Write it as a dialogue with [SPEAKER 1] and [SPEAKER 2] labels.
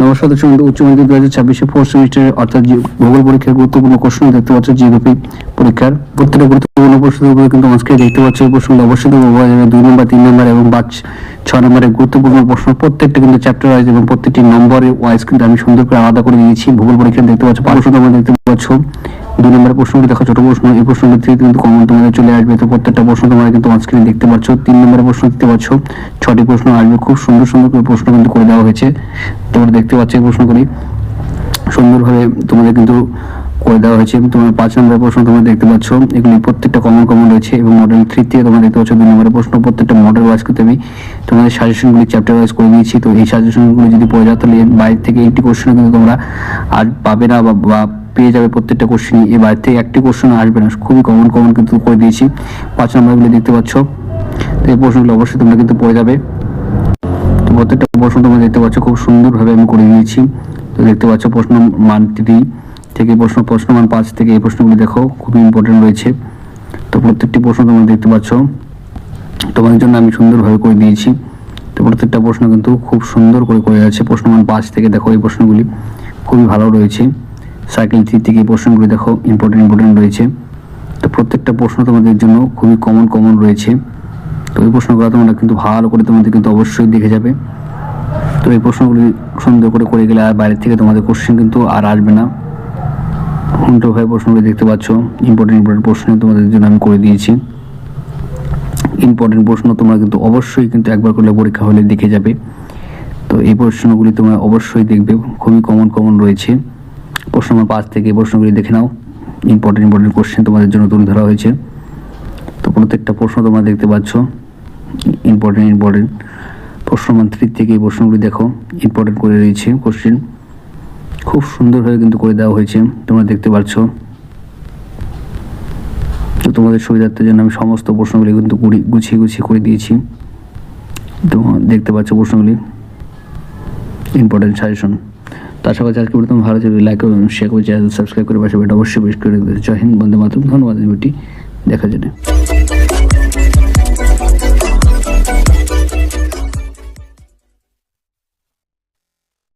[SPEAKER 1] নমস্কার দর্শক বন্ধু, উচ্চ মাধ্যমিক 2026 ফোর্থ সেমিস্টারের অর্থাৎ ভূগোল পরীক্ষার গুরুত্বপূর্ণ প্রশ্ন দেখতে পাচ্ছ। জিওগ্রাফি পরীক্ষার প্রত্যেকটা গুরুত্বপূর্ণ প্রশ্নের উপরে কিন্তু আজকে দেখতে পাচ্ছ এই প্রশ্নগুলো অবশ্যই দেবো। 2 নম্বর, 3 নম্বর এবং 6 নম্বরের গুরুত্বপূর্ণ প্রশ্ন প্রত্যেকটা কিন্তু চ্যাপ্টার ওয়াইজ এবং প্রত্যেকটি নম্বরে ওয়াইজ কিন্তু আমি সুন্দর করে আলাদা করে দিয়েছি। ভূগোল পরীক্ষা দেখতে পাচ্ছ 500 নম্বর দেখতে পাচ্ছ। 2 নম্বরের প্রশ্নগুলো দেখো, ছোট প্রশ্ন, এই প্রশ্নগুলো থেকে কিন্তু কমন তোমাদের চলে আসবে। তো প্রত্যেকটা প্রশ্ন তোমরা কিন্তু স্ক্রিনে দেখতে পাচ্ছ। 3 নম্বরের প্রশ্ন দেখতে পাচ্ছ, 6টি প্রশ্ন আসবে। খুব সুন্দর সুন্দর করে প্রশ্ন কিন্তু করে দেওয়া হয়েছে। তোমরা দেখতে পাচ্ছ এই প্রশ্নগুলি সুন্দরভাবে তোমাদের কিন্তু করে দেওয়া হয়েছে। তোমার 5 নম্বরের প্রশ্ন তোমরা দেখতে পাচ্ছ, এগুলি প্রত্যেকটা কমন রয়েছে। এবং মডেল 3 থেকে তোমরা দেখতে পাচ্ছ 2 নম্বরের প্রশ্ন প্রত্যেকটা মডেল ওয়াইজ করতে আমি তোমাদের সাজেশনগুলি চ্যাপ্টার ওয়াইজ করে দিয়েছি। তো এই সাজেশনগুলি যদি পড়ে যাও তাহলে বাইরে থেকে একটি কোশ্চেন কিন্তু তোমরা আর পাবে না বা পেয়ে যাবে প্রত্যেকটা কোশ্চেনই। এই বাইরে থেকে একটি কোশ্চেন আসবে না, খুবই কমন কিন্তু করে দিয়েছি। 5 নম্বরগুলি দেখতে পাচ্ছ। তো এই প্রশ্নগুলো অবশ্যই তোমরা কিন্তু পড়ে যাবে। তো প্রত্যেকটা প্রশ্ন তোমরা দেখতে পাচ্ছ খুব সুন্দরভাবে আমি করে দিয়েছি। তো দেখতে পাচ্ছ প্রশ্ন মান 3 থেকে প্রশ্ন মান 5 থেকে এই প্রশ্নগুলি দেখো খুবই ইম্পর্টেন্ট রয়েছে। তো প্রত্যেকটি প্রশ্ন তোমরা দেখতে পাচ্ছ তোমাদের জন্য আমি সুন্দরভাবে করে দিয়েছি। তো প্রত্যেকটা প্রশ্ন কিন্তু খুব সুন্দর করে আছে। প্রশ্ন মান 5 থেকে দেখো এই প্রশ্নগুলি খুবই ভালো রয়েছে। সাইকেল 3 থেকে এই প্রশ্নগুলি দেখো ইম্পর্টেন্ট রয়েছে। তো প্রত্যেকটা প্রশ্ন তোমাদের জন্য খুবই কমন রয়েছে। তো এই প্রশ্নগুলো তোমরা কিন্তু ভালো করে তোমাদের কিন্তু অবশ্যই দেখে যাবে। তো এই প্রশ্নগুলি সুন্দর করে গেলে আর বাইরে থেকে তোমাদের কোশ্চেন কিন্তু আর আসবে না। উল্টোভাবে প্রশ্নগুলি দেখতে পাচ্ছ ইম্পর্টেন্ট প্রশ্ন তোমাদের জন্য আমি করে দিয়েছি। ইম্পর্টেন্ট প্রশ্ন তোমরা কিন্তু অবশ্যই কিন্তু একবার করলে পরীক্ষা হলে দেখে যাবে। তো এই প্রশ্নগুলি তোমরা অবশ্যই দেখবে, খুবই কমন রয়েছে। প্রশ্ন নম্বর 5 থেকে এই প্রশ্নগুলি দেখে নাও। ইম্পর্টেন্ট কোশ্চেন তোমাদের জন্য তুলে ধরা হয়েছে। তো প্রত্যেকটা প্রশ্ন তোমরা দেখতে পাচ্ছ ইম্পর্টেন্ট। প্রশ্ন মান 3 থেকে এই প্রশ্নগুলি দেখো ইম্পর্টেন্ট করে রয়েছে কোশ্চেন, খুব সুন্দরভাবে কিন্তু করে দেওয়া হয়েছে, তোমরা দেখতে পাচ্ছ। তো তোমাদের সুবিধার্থের জন্য আমি সমস্ত প্রশ্নগুলি কিন্তু গুছিয়ে করে দিয়েছি। তো দেখতে পাচ্ছ প্রশ্নগুলি ইম্পর্টেন্ট সাজেশন। তো আশা করছি আজকে প্রথম ভালো লাগবে, লাইক এবং শেয়ার করে চ্যানেল সাবস্ক্রাইব করে পাশে বেটা অবশ্যই বেশ করে দিতে। জয় হিন্দ, বন্দে মাতরম। ধন্যবাদ ভিডিওটি দেখার জন্য।